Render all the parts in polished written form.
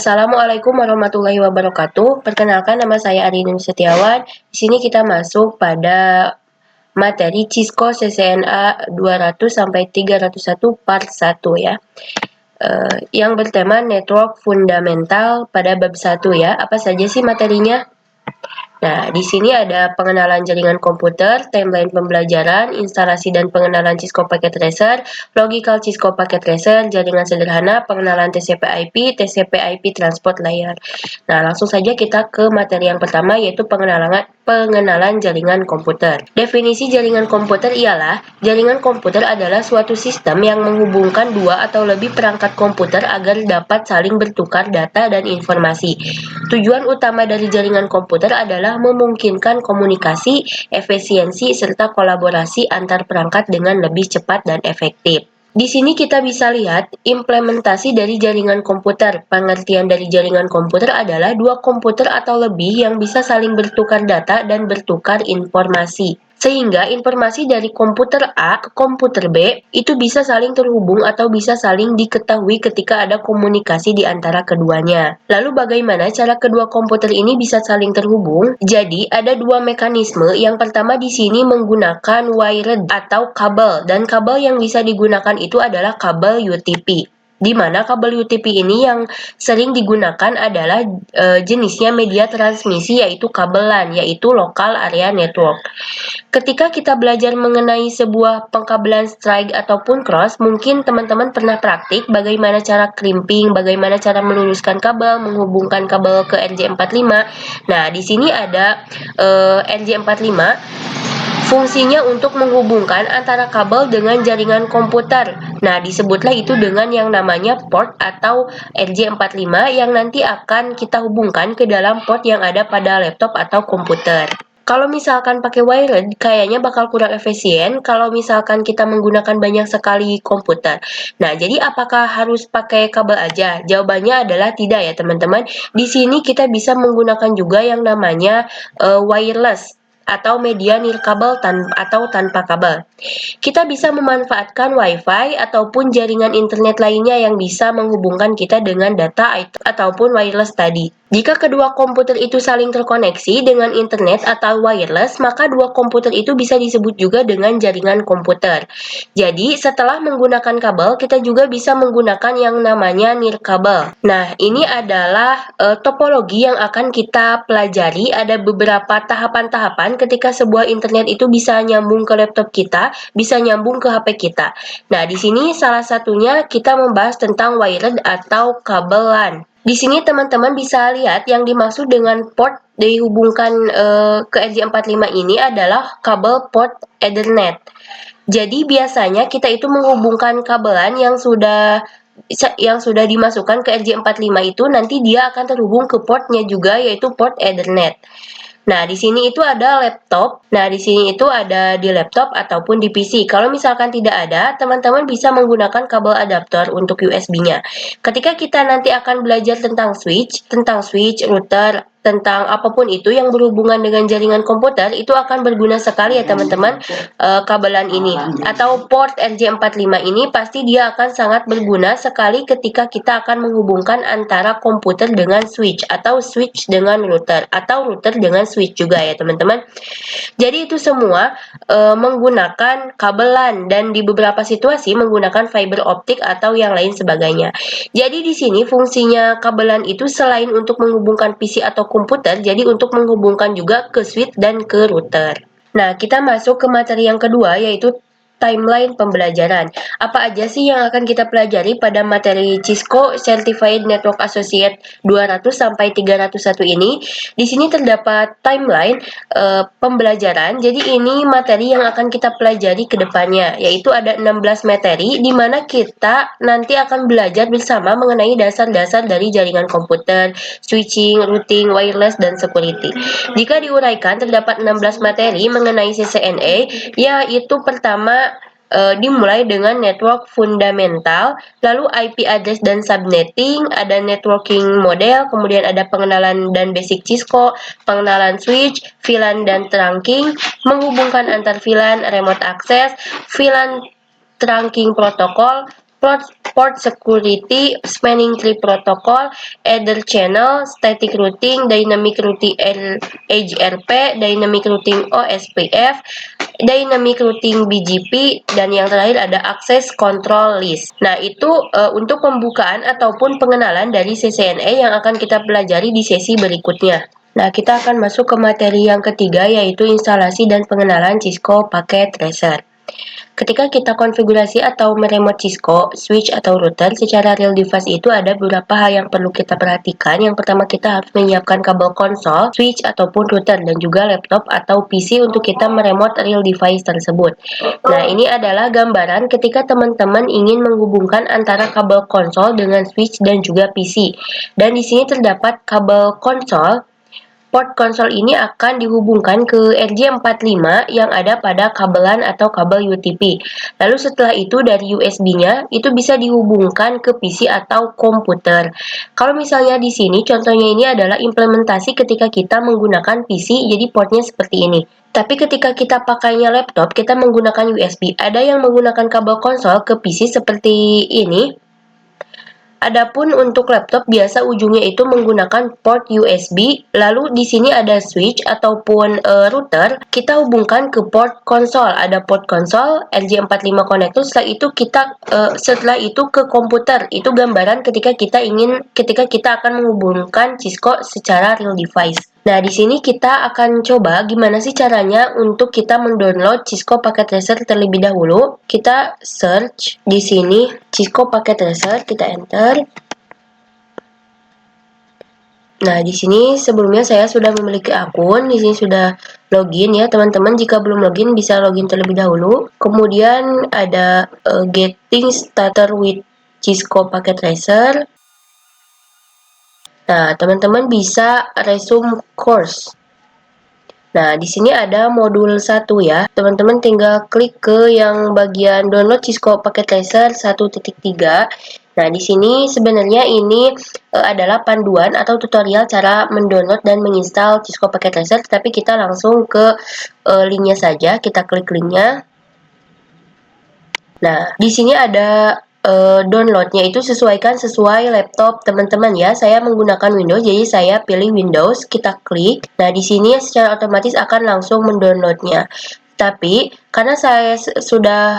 Assalamualaikum warahmatullahi wabarakatuh. Perkenalkan, nama saya Arinun Setiawan. Di sini kita masuk pada materi Cisco CCNA 200 sampai 301 part 1 ya. Yang bertema network fundamental pada bab 1 ya. Apa saja sih materinya? Nah, di sini ada pengenalan jaringan komputer, timeline pembelajaran, instalasi dan pengenalan Cisco Packet Tracer, logical Cisco Packet Tracer, jaringan sederhana, pengenalan TCP/IP, TCP/IP Transport Layer. Nah, langsung saja kita ke materi yang pertama, yaitu pengenalan jaringan komputer. Definisi jaringan komputer ialah jaringan komputer adalah suatu sistem yang menghubungkan dua atau lebih perangkat komputer agar dapat saling bertukar data dan informasi. Tujuan utama dari jaringan komputer adalah memungkinkan komunikasi, efisiensi, serta kolaborasi antar perangkat dengan lebih cepat dan efektif. Di sini kita bisa lihat implementasi dari jaringan komputer. Pengertian dari jaringan komputer adalah dua komputer atau lebih yang bisa saling bertukar data dan bertukar informasi. Sehingga informasi dari komputer A ke komputer B itu bisa saling terhubung atau bisa saling diketahui ketika ada komunikasi di antara keduanya. Lalu bagaimana cara kedua komputer ini bisa saling terhubung? Jadi ada dua mekanisme. Yang pertama di sini menggunakan wired atau kabel, dan kabel yang bisa digunakan itu adalah kabel UTP. Di mana kabel UTP ini yang sering digunakan adalah jenisnya media transmisi, yaitu kabel LAN, yaitu Local Area Network. Ketika kita belajar mengenai sebuah pengkabelan strike ataupun cross, mungkin teman-teman pernah praktik bagaimana cara crimping, bagaimana cara meluruskan kabel, menghubungkan kabel ke RJ45. Nah, di sini ada RJ45. Fungsinya untuk menghubungkan antara kabel dengan jaringan komputer. Nah, disebutlah itu dengan yang namanya port atau RJ45 yang nanti akan kita hubungkan ke dalam port yang ada pada laptop atau komputer. Kalau misalkan pakai wired, kayaknya bakal kurang efisien kalau misalkan kita menggunakan banyak sekali komputer. Nah, jadi apakah harus pakai kabel aja? Jawabannya adalah tidak ya, teman-teman. Di sini kita bisa menggunakan juga yang namanya wireless atau media nirkabel atau tanpa kabel. Kita bisa memanfaatkan WiFi ataupun jaringan internet lainnya yang bisa menghubungkan kita dengan data ataupun wireless tadi. Jika kedua komputer itu saling terkoneksi dengan internet atau wireless, maka dua komputer itu bisa disebut juga dengan jaringan komputer. Jadi, setelah menggunakan kabel, kita juga bisa menggunakan yang namanya nirkabel. Nah, ini adalah topologi yang akan kita pelajari. Ada beberapa tahapan-tahapan ketika sebuah internet itu bisa nyambung ke laptop kita, bisa nyambung ke HP kita. Nah, di sini salah satunya kita membahas tentang wired atau kabel LAN. Di sini teman-teman bisa lihat yang dimaksud dengan port dihubungkan ke RJ45 ini adalah kabel port Ethernet. Jadi biasanya kita itu menghubungkan kabelan yang sudah dimasukkan ke RJ45 itu, nanti dia akan terhubung ke portnya juga, yaitu port Ethernet. Nah, di sini itu ada laptop. Nah, di sini itu ada di laptop ataupun di PC. Kalau misalkan tidak ada, teman-teman bisa menggunakan kabel adaptor untuk USB-nya. Ketika kita nanti akan belajar tentang switch, router, tentang apapun itu yang berhubungan dengan jaringan komputer, itu akan berguna sekali ya teman-teman, kabelan ini atau port RJ45 ini pasti dia akan sangat berguna sekali ketika kita akan menghubungkan antara komputer dengan switch atau switch dengan router atau router dengan switch juga ya teman-teman. Jadi itu semua menggunakan kabel LAN dan di beberapa situasi menggunakan fiber optik atau yang lain sebagainya. Jadi di sini fungsinya kabelan itu selain untuk menghubungkan PC atau komputer, jadi untuk menghubungkan juga ke switch dan ke router. Nah, kita masuk ke materi yang kedua, yaitu timeline pembelajaran. Apa aja sih yang akan kita pelajari pada materi Cisco Certified Network Associate 200 sampai 301 ini? Di sini terdapat timeline pembelajaran. Jadi ini materi yang akan kita pelajari ke depannya, yaitu ada 16 materi di mana kita nanti akan belajar bersama mengenai dasar-dasar dari jaringan komputer, switching, routing, wireless, dan security. Jika diuraikan, terdapat 16 materi mengenai CCNA, yaitu pertama dimulai dengan network fundamental, lalu IP address dan subnetting, ada networking model, kemudian ada pengenalan dan basic Cisco, pengenalan switch, VLAN dan trunking, menghubungkan antar VLAN, remote access, VLAN trunking protokol, port security, spanning tree protocol, header channel, static routing, dynamic routing HRP, dynamic routing OSPF, dynamic routing BGP, dan yang terakhir ada access control list. Nah, itu untuk pembukaan ataupun pengenalan dari CCNA yang akan kita pelajari di sesi berikutnya. Nah, kita akan masuk ke materi yang ketiga, yaitu instalasi dan pengenalan Cisco Packet Tracer. Ketika kita konfigurasi atau meremote Cisco, switch atau router secara real device itu ada beberapa hal yang perlu kita perhatikan. Yang pertama, kita harus menyiapkan kabel konsol, switch ataupun router, dan juga laptop atau PC untuk kita meremote real device tersebut. Nah, ini adalah gambaran ketika teman-teman ingin menghubungkan antara kabel konsol dengan switch dan juga PC. Dan di sini terdapat kabel konsol. Port konsol ini akan dihubungkan ke RJ45 yang ada pada kabelan atau kabel UTP. Lalu setelah itu dari USB-nya itu bisa dihubungkan ke PC atau komputer. Kalau misalnya di sini contohnya ini adalah implementasi ketika kita menggunakan PC, jadi portnya seperti ini. Tapi ketika kita pakainya laptop, kita menggunakan USB. Ada yang menggunakan kabel konsol ke PC seperti ini. Adapun untuk laptop biasa ujungnya itu menggunakan port USB, lalu di sini ada switch ataupun router, kita hubungkan ke port konsol. Ada port konsol, RJ45 connector, setelah itu ke komputer. Itu gambaran ketika kita akan menghubungkan Cisco secara real device. Nah, di sini kita akan coba gimana sih caranya untuk kita mendownload Cisco Packet Tracer terlebih dahulu. Kita search di sini Cisco Packet Tracer, kita enter. Nah, di sini sebelumnya saya sudah memiliki akun, di sini sudah login ya, teman-teman. Jika belum login bisa login terlebih dahulu. Kemudian ada getting started with Cisco Packet Tracer. Nah, teman-teman bisa resume course. Nah, di sini ada modul 1 ya. Teman-teman tinggal klik ke yang bagian download Cisco Packet Tracer 1.3. Nah, di sini sebenarnya ini adalah panduan atau tutorial cara mendownload dan menginstal Cisco Packet Tracer, tapi kita langsung ke linknya saja. Kita klik linknya. Nah, di sini ada downloadnya itu sesuai laptop teman-teman ya. Saya menggunakan Windows, jadi saya pilih Windows, kita klik. Nah, di sini secara otomatis akan langsung mendownloadnya. Tapi karena saya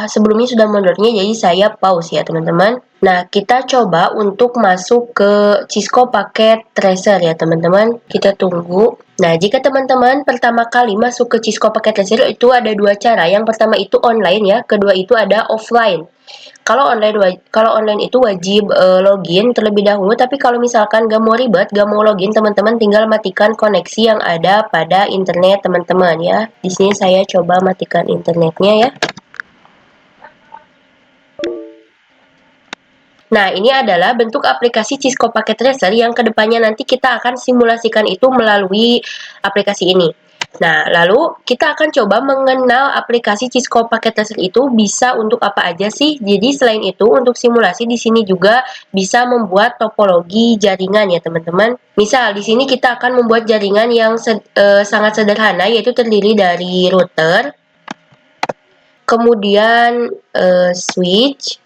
sebelumnya sudah mendownloadnya, jadi saya pause ya teman-teman. Nah, kita coba untuk masuk ke Cisco Packet Tracer ya teman-teman. Kita tunggu. Nah, jika teman-teman pertama kali masuk ke Cisco Packet Tracer itu ada dua cara. Yang pertama itu online ya, kedua itu ada offline. Kalau online itu wajib login terlebih dahulu, tapi kalau misalkan gak mau ribet, gak mau login, teman-teman tinggal matikan koneksi yang ada pada internet teman-teman ya. Di sini saya coba matikan internetnya ya. Nah, ini adalah bentuk aplikasi Cisco Packet Tracer yang kedepannya nanti kita akan simulasikan itu melalui aplikasi ini. Nah, lalu kita akan coba mengenal aplikasi Cisco Packet Tracer itu bisa untuk apa aja sih. Jadi selain itu untuk simulasi di sini juga bisa membuat topologi jaringan ya teman-teman. Misal di sini kita akan membuat jaringan yang sangat sederhana, yaitu terdiri dari router, kemudian switch,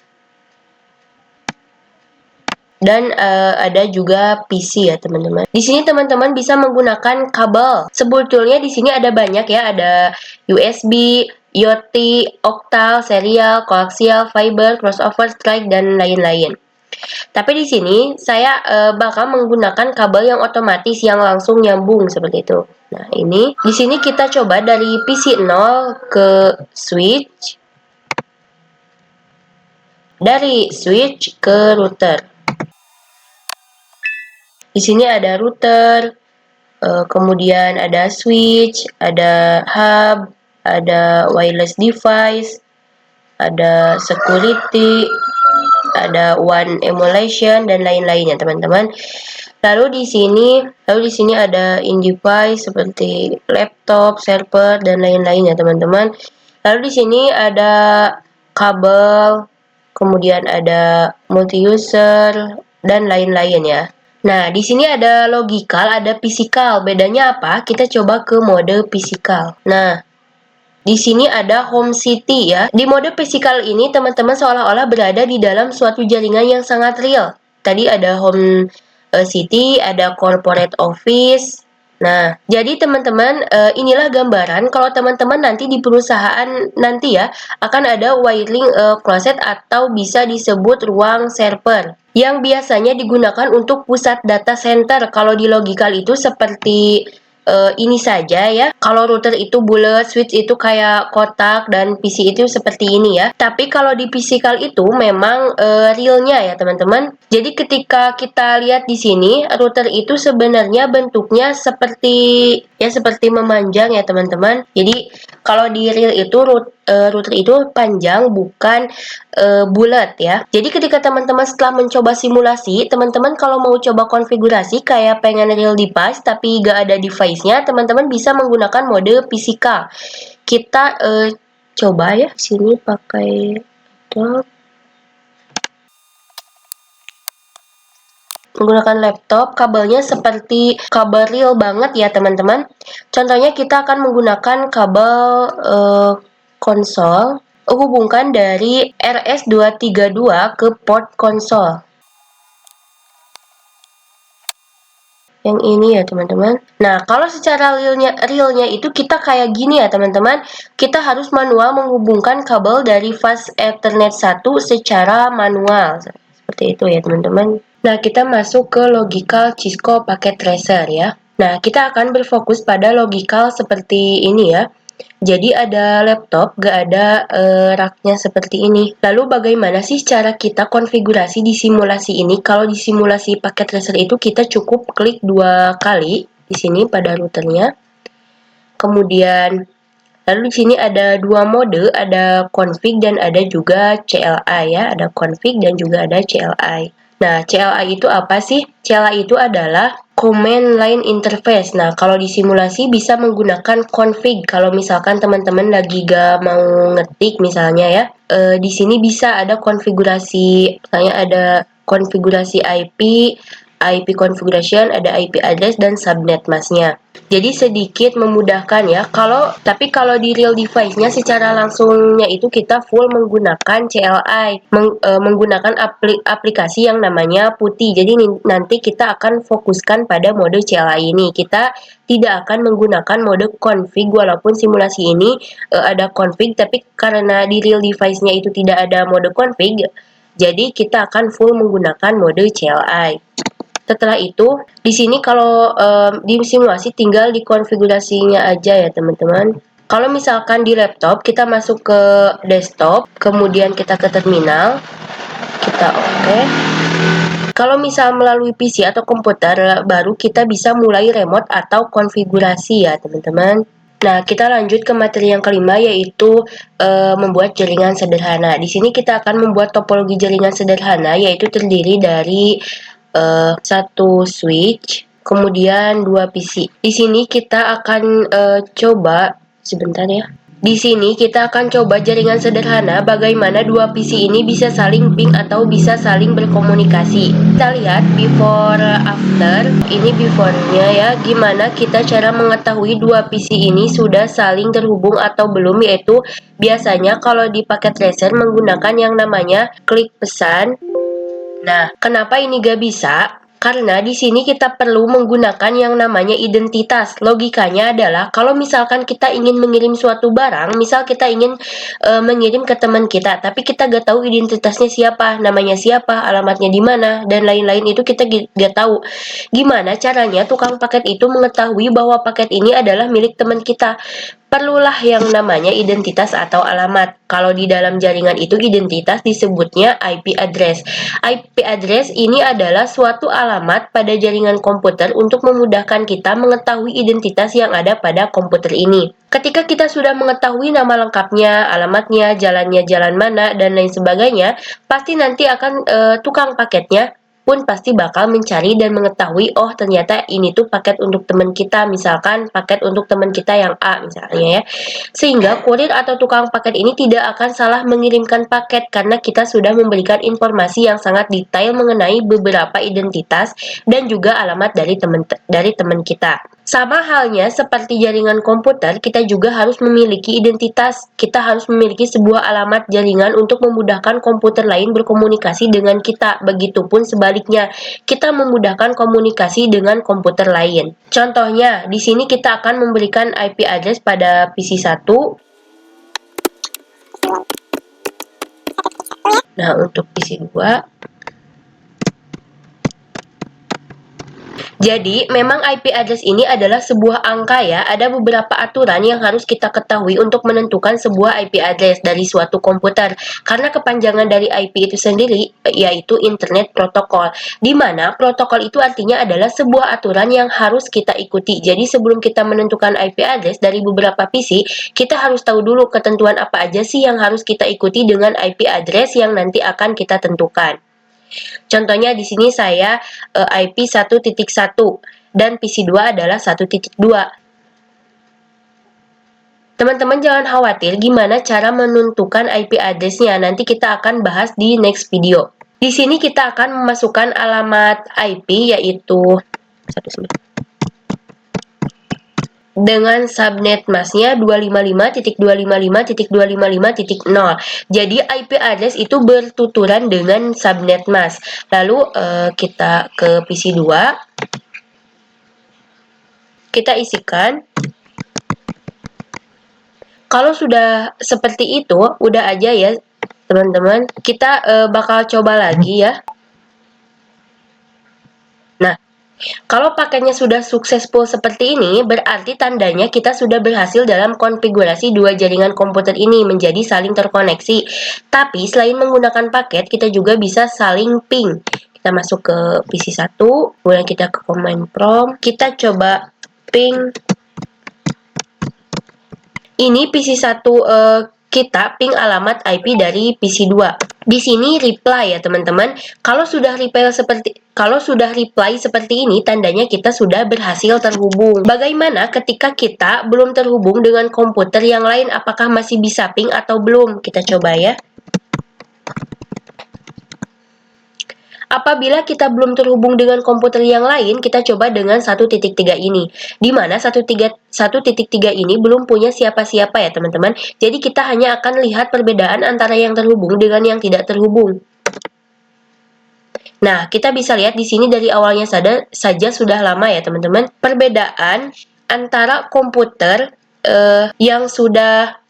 dan ada juga PC ya teman-teman. Di sini teman-teman bisa menggunakan kabel. Sebetulnya di sini ada banyak ya, ada USB, IoT, octal, serial, koaksial, fiber, crossover, strike, dan lain-lain. Tapi di sini saya bakal menggunakan kabel yang otomatis yang langsung nyambung seperti itu. Nah, ini di sini kita coba dari PC 0 ke switch, dari switch ke router. Di sini ada router, kemudian ada switch, ada hub, ada wireless device, ada security, ada WAN emulation, dan lain-lainnya teman-teman. Lalu di sini ada in-device seperti laptop, server, dan lain-lainnya teman-teman. Lalu di sini ada kabel, kemudian ada multi-user, dan lain-lain ya. Nah, di sini ada logical, ada physical. Bedanya apa? Kita coba ke mode physical. Nah, Di sini ada home city ya. Di mode physical ini teman-teman seolah-olah berada di dalam suatu jaringan yang sangat real. Tadi ada home city, ada corporate office. Nah, jadi teman-teman inilah gambaran kalau teman-teman nanti di perusahaan nanti ya akan ada wiring closet atau bisa disebut ruang server yang biasanya digunakan untuk pusat data center. Kalau di logical itu seperti ini saja ya. Kalau router itu bulat, switch itu kayak kotak, dan PC itu seperti ini ya. Tapi kalau di physical itu memang realnya ya teman-teman. Jadi ketika kita lihat di sini, router itu sebenarnya bentuknya seperti memanjang ya teman-teman. Jadi kalau di real itu router itu panjang, bukan bulat ya. Jadi ketika teman-teman setelah mencoba simulasi, teman-teman kalau mau coba konfigurasi kayak pengen real device tapi gak ada device-nya, teman-teman bisa menggunakan mode physical. Kita coba ya, sini pakai laptop. Menggunakan laptop, kabelnya seperti kabel real banget ya teman-teman. Contohnya kita akan menggunakan kabel konsol, hubungkan dari RS232 ke port konsol. Yang ini ya teman-teman. Nah, kalau secara realnya itu kita kayak gini ya teman-teman. Kita harus manual menghubungkan kabel dari fast Ethernet 1 secara manual. Seperti itu ya teman-teman. Nah, kita masuk ke logical Cisco Packet Tracer ya. Nah, kita akan berfokus pada logical seperti ini ya. Jadi ada laptop, gak ada raknya seperti ini. Lalu bagaimana sih cara kita konfigurasi di simulasi ini? Kalau di simulasi paket tracer itu kita cukup klik 2 kali di sini pada routernya. Kemudian lalu di sini ada 2 mode, ada config dan ada juga CLI ya, ada config dan juga ada CLI. Nah, CLI itu apa sih? CLI itu adalah Command Line Interface. Nah, kalau di simulasi bisa menggunakan config. Kalau misalkan teman-teman lagi gak mau ngetik misalnya ya, di sini bisa ada konfigurasi, misalnya ada konfigurasi IP configuration, ada IP address dan subnet masknya. Jadi sedikit memudahkan ya. Tapi kalau di real device-nya secara langsungnya itu kita full menggunakan CLI, menggunakan aplikasi yang namanya Putih. Jadi nanti kita akan fokuskan pada mode CLI ini. Kita tidak akan menggunakan mode config walaupun simulasi ini ada config, tapi karena di real device-nya itu tidak ada mode config, jadi kita akan full menggunakan mode CLI. Setelah itu, di sini kalau di simulasi tinggal dikonfigurasinya aja ya teman-teman. Kalau misalkan di laptop, kita masuk ke desktop, kemudian kita ke terminal, kita oke. Kalau misal melalui PC atau komputer baru, kita bisa mulai remote atau konfigurasi ya teman-teman. Nah, kita lanjut ke materi yang kelima, yaitu membuat jaringan sederhana. Di sini kita akan membuat topologi jaringan sederhana, yaitu terdiri dari satu switch, kemudian 2 PC. Di sini kita akan coba sebentar ya. Di sini kita akan coba jaringan sederhana bagaimana 2 PC ini bisa saling ping atau bisa saling berkomunikasi. Kita lihat before after, ini before-nya ya, gimana kita cara mengetahui 2 PC ini sudah saling terhubung atau belum, yaitu biasanya kalau di paket tracer menggunakan yang namanya klik pesan. Nah, kenapa ini gak bisa? Karena di sini kita perlu menggunakan yang namanya identitas. Logikanya adalah kalau misalkan kita ingin mengirim suatu barang, misal kita ingin mengirim ke teman kita, tapi kita gak tahu identitasnya siapa, namanya siapa, alamatnya di mana, dan lain-lain itu kita gak tahu. Gimana caranya tukang paket itu mengetahui bahwa paket ini adalah milik teman kita? Perlulah yang namanya identitas atau alamat. Kalau di dalam jaringan itu identitas disebutnya IP address. IP address ini adalah suatu alamat pada jaringan komputer untuk memudahkan kita mengetahui identitas yang ada pada komputer ini. Ketika kita sudah mengetahui nama lengkapnya, alamatnya, jalannya jalan mana, dan lain sebagainya, pasti nanti akan tukang paketnya pun pasti bakal mencari dan mengetahui, oh ternyata ini tuh paket untuk teman kita, misalkan paket untuk teman kita yang A misalnya ya. Sehingga kurir atau tukang paket ini tidak akan salah mengirimkan paket karena kita sudah memberikan informasi yang sangat detail mengenai beberapa identitas dan juga alamat dari teman kita. Sama halnya seperti jaringan komputer, kita juga harus memiliki identitas. Kita harus memiliki sebuah alamat jaringan untuk memudahkan komputer lain berkomunikasi dengan kita. Begitupun sebaliknya, kita memudahkan komunikasi dengan komputer lain. Contohnya, di sini kita akan memberikan IP address pada PC 1. Nah, untuk PC 2, jadi, memang IP address ini adalah sebuah angka ya. Ada beberapa aturan yang harus kita ketahui untuk menentukan sebuah IP address dari suatu komputer. Karena kepanjangan dari IP itu sendiri yaitu Internet Protocol. Di mana protokol itu artinya adalah sebuah aturan yang harus kita ikuti. Jadi, sebelum kita menentukan IP address dari beberapa PC, kita harus tahu dulu ketentuan apa aja sih yang harus kita ikuti dengan IP address yang nanti akan kita tentukan. Contohnya di sini saya IP 1.1 dan PC 2 adalah 1.2. Teman-teman jangan khawatir gimana cara menentukan IP address-nya. Nanti kita akan bahas di next video. Di sini kita akan memasukkan alamat IP yaitu dengan subnet masknya 255.255.255.0. Jadi IP address itu bertuturan dengan subnet mask. Lalu kita ke PC 2. Kita isikan. Kalau sudah seperti itu, udah aja ya teman-teman. Kita bakal coba lagi ya. Nah, kalau paketnya sudah successful seperti ini, berarti tandanya kita sudah berhasil dalam konfigurasi dua jaringan komputer ini menjadi saling terkoneksi. Tapi selain menggunakan paket, kita juga bisa saling ping. Kita masuk ke PC 1, kemudian kita ke command prompt, kita coba ping. Ini PC 1 kita ping alamat IP dari PC 2. Di sini reply ya teman-teman. Kalau sudah reply seperti ini, tandanya kita sudah berhasil terhubung. Bagaimana ketika kita belum terhubung dengan komputer yang lain? Apakah masih bisa ping atau belum? Kita coba ya. Apabila kita belum terhubung dengan komputer yang lain, kita coba dengan 1.3 ini. Di mana 1.3 ini belum punya siapa-siapa ya teman-teman. Jadi kita hanya akan lihat perbedaan antara yang terhubung dengan yang tidak terhubung. Nah, kita bisa lihat di sini dari awalnya saja sudah lama ya teman-teman. Perbedaan antara komputer yang sudah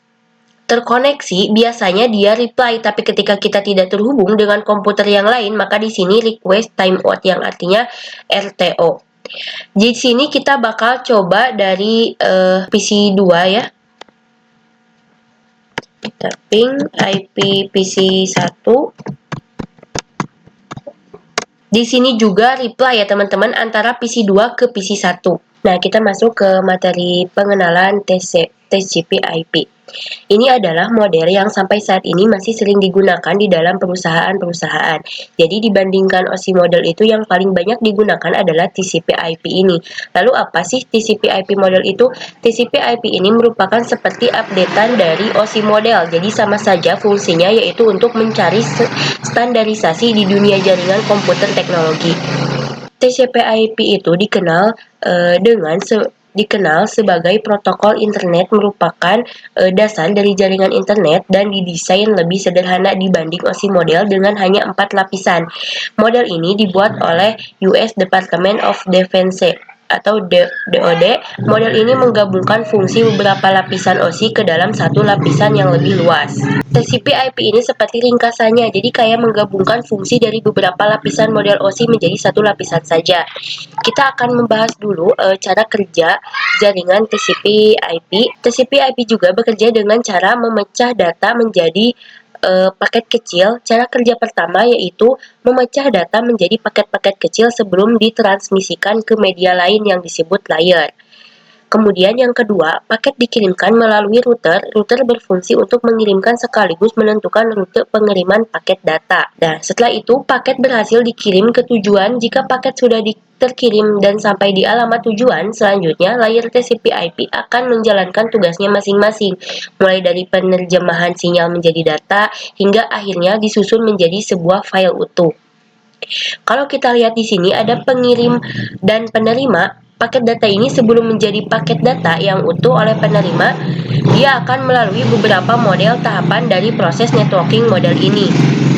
terkoneksi, biasanya dia reply, tapi ketika kita tidak terhubung dengan komputer yang lain, maka di sini request timeout yang artinya RTO. Di sini kita bakal coba dari PC 2 ya. Kita ping IP PC 1. Di sini juga reply ya teman-teman antara PC 2 ke PC 1. Nah, kita masuk ke materi pengenalan TCP/IP. Ini adalah model yang sampai saat ini masih sering digunakan di dalam perusahaan-perusahaan. Jadi dibandingkan OSI model itu yang paling banyak digunakan adalah TCP/IP ini. Lalu apa sih TCP/IP model itu? TCP/IP ini merupakan seperti updatean dari OSI model. Jadi sama saja fungsinya yaitu untuk mencari standarisasi di dunia jaringan komputer teknologi. TCP/IP itu dikenal sebagai protokol internet, merupakan dasar dari jaringan internet dan didesain lebih sederhana dibanding OSI model dengan hanya 4 lapisan. Model ini dibuat oleh US Department of Defense atau DoD. Model ini menggabungkan fungsi beberapa lapisan OSI ke dalam satu lapisan yang lebih luas. TCP/IP ini seperti ringkasannya, jadi kayak menggabungkan fungsi dari beberapa lapisan model OSI menjadi satu lapisan saja. Kita akan membahas dulu cara kerja jaringan TCP/IP. TCP/IP juga bekerja dengan cara memecah data menjadi paket kecil. Cara kerja pertama yaitu memecah data menjadi paket-paket kecil sebelum ditransmisikan ke media lain yang disebut layer. Kemudian yang kedua, paket dikirimkan melalui router. Router berfungsi untuk mengirimkan sekaligus menentukan rute pengiriman paket data. Nah, setelah itu paket berhasil dikirim ke tujuan. Jika paket sudah terkirim dan sampai di alamat tujuan, selanjutnya layer TCP/IP akan menjalankan tugasnya masing-masing, mulai dari penerjemahan sinyal menjadi data hingga akhirnya disusun menjadi sebuah file utuh. Kalau kita lihat di sini ada pengirim dan penerima. paket data ini sebelum menjadi paket data yang utuh oleh penerima, dia akan melalui beberapa model tahapan dari proses networking model ini.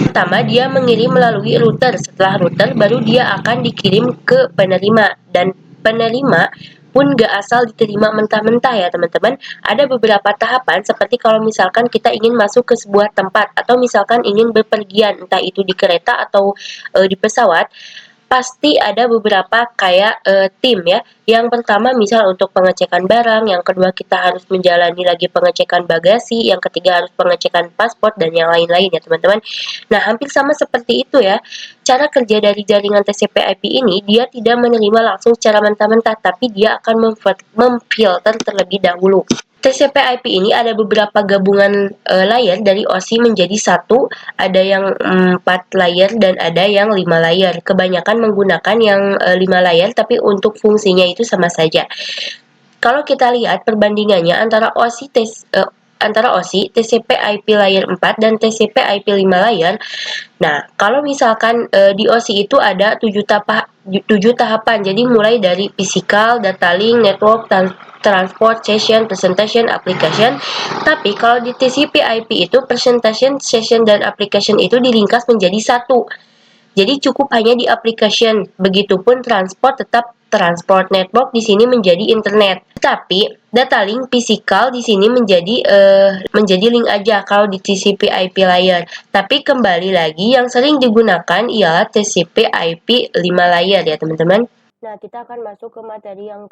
Pertama, dia mengirim melalui router. Setelah router, baru dia akan dikirim ke penerima. Dan penerima pun gak asal diterima mentah-mentah ya teman-teman. Ada beberapa tahapan seperti kalau misalkan kita ingin masuk ke sebuah tempat atau misalkan ingin bepergian, entah itu di kereta atau di pesawat, pasti ada beberapa kayak tim ya. Yang pertama misal untuk pengecekan barang, yang kedua kita harus menjalani lagi pengecekan bagasi, yang ketiga harus pengecekan paspor dan yang lain-lain ya teman-teman. Nah, hampir sama seperti itu ya. Cara kerja dari jaringan TCP/IP ini, dia tidak menerima langsung secara mentah-mentah, tapi dia akan memfilter terlebih dahulu. TCP/IP ini ada beberapa gabungan layer dari OSI menjadi satu, ada yang 4 layer dan ada yang 5 layer. Kebanyakan menggunakan yang 5 layer, tapi untuk fungsinya itu sama saja. Kalau kita lihat perbandingannya antara OSI TCP/IP layer 4 dan TCP/IP 5 layer. Nah, kalau misalkan di OSI itu ada 7 tahapan. Jadi mulai dari physical, data link, network, transport, session, presentation, application. Tapi kalau di TCP/IP itu presentation, session, dan application itu diringkas menjadi satu. Jadi cukup hanya di application. Begitupun transport tetap transport, network di sini menjadi internet. Tetapi data link physical di sini menjadi link aja kalau di TCP/IP layer. Tapi kembali lagi yang sering digunakan ialah TCP/IP 5 layer ya teman-teman. Nah, kita akan masuk ke materi yang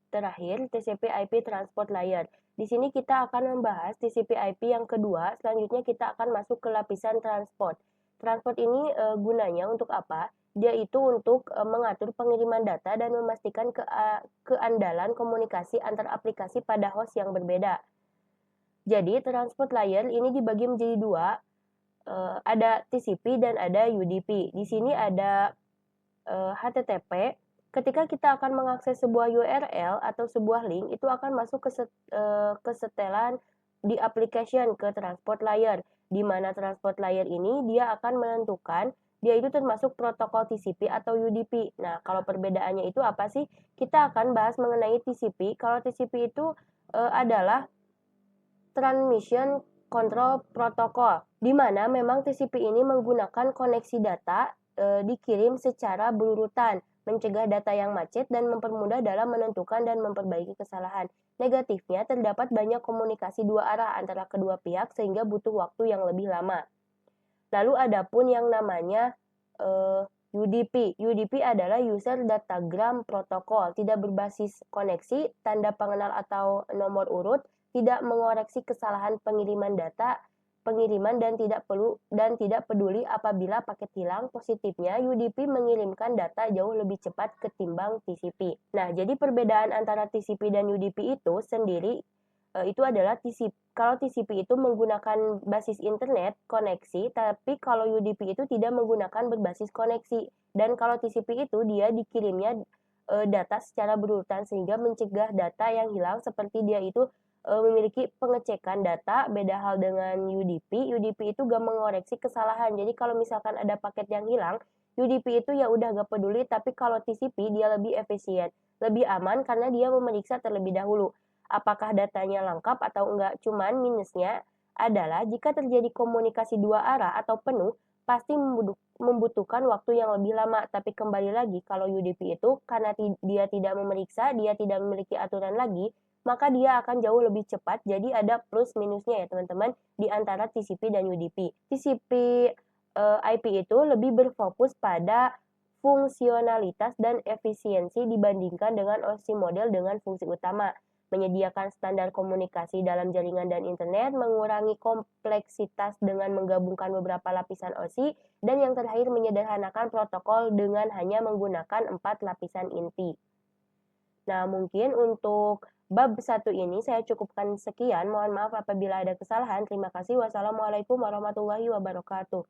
terakhir, TCP/IP transport layer. Di sini kita akan membahas TCP/IP yang kedua. Selanjutnya kita akan masuk ke lapisan transport. Transport ini gunanya untuk apa? Dia itu untuk mengatur pengiriman data dan memastikan keandalan komunikasi antar aplikasi pada host yang berbeda. Jadi, transport layer ini dibagi menjadi dua, ada TCP dan ada UDP. Di sini ada HTTP. Ketika kita akan mengakses sebuah URL atau sebuah link, itu akan masuk ke setelan di application ke transport layer, di mana transport layer ini dia akan menentukan dia itu termasuk protokol TCP atau UDP. Nah, kalau perbedaannya itu apa sih? Kita akan bahas mengenai TCP. Kalau TCP itu adalah Transmission Control Protocol, di mana memang TCP ini menggunakan koneksi data dikirim secara berurutan, mencegah data yang macet dan mempermudah dalam menentukan dan memperbaiki kesalahan. Negatifnya, terdapat banyak komunikasi dua arah antara kedua pihak sehingga butuh waktu yang lebih lama. Lalu ada pun yang namanya UDP. UDP adalah User Datagram Protocol, tidak berbasis koneksi, tanda pengenal atau nomor urut, tidak mengoreksi kesalahan pengiriman dan tidak peduli apabila paket hilang. Positifnya, UDP mengirimkan data jauh lebih cepat ketimbang TCP. Nah, jadi perbedaan antara TCP dan UDP itu sendiri itu adalah TCP. Kalau TCP itu menggunakan basis internet koneksi, tapi kalau UDP itu tidak menggunakan berbasis koneksi. Dan kalau TCP itu dia dikirimnya data secara berurutan sehingga mencegah data yang hilang, seperti dia itu memiliki pengecekan data. Beda hal dengan UDP. UDP itu gak mengoreksi kesalahan. Jadi kalau misalkan ada paket yang hilang, UDP itu ya udah gak peduli. Tapi kalau TCP dia lebih efisien, lebih aman karena dia memeriksa terlebih dahulu apakah datanya lengkap atau enggak. Cuman minusnya adalah jika terjadi komunikasi dua arah atau penuh, pasti membutuhkan waktu yang lebih lama. Tapi kembali lagi, kalau UDP itu karena dia tidak memeriksa, dia tidak memiliki aturan lagi, maka dia akan jauh lebih cepat. Jadi ada plus minusnya ya teman-teman di antara TCP dan UDP. TCP IP itu lebih berfokus pada fungsionalitas dan efisiensi dibandingkan dengan OSI model dengan fungsi utama, menyediakan standar komunikasi dalam jaringan dan internet, mengurangi kompleksitas dengan menggabungkan beberapa lapisan OSI, dan yang terakhir menyederhanakan protokol dengan hanya menggunakan 4 lapisan inti. Nah, mungkin untuk bab 1 ini saya cukupkan sekian. Mohon maaf apabila ada kesalahan. Terima kasih. Wassalamualaikum warahmatullahi wabarakatuh.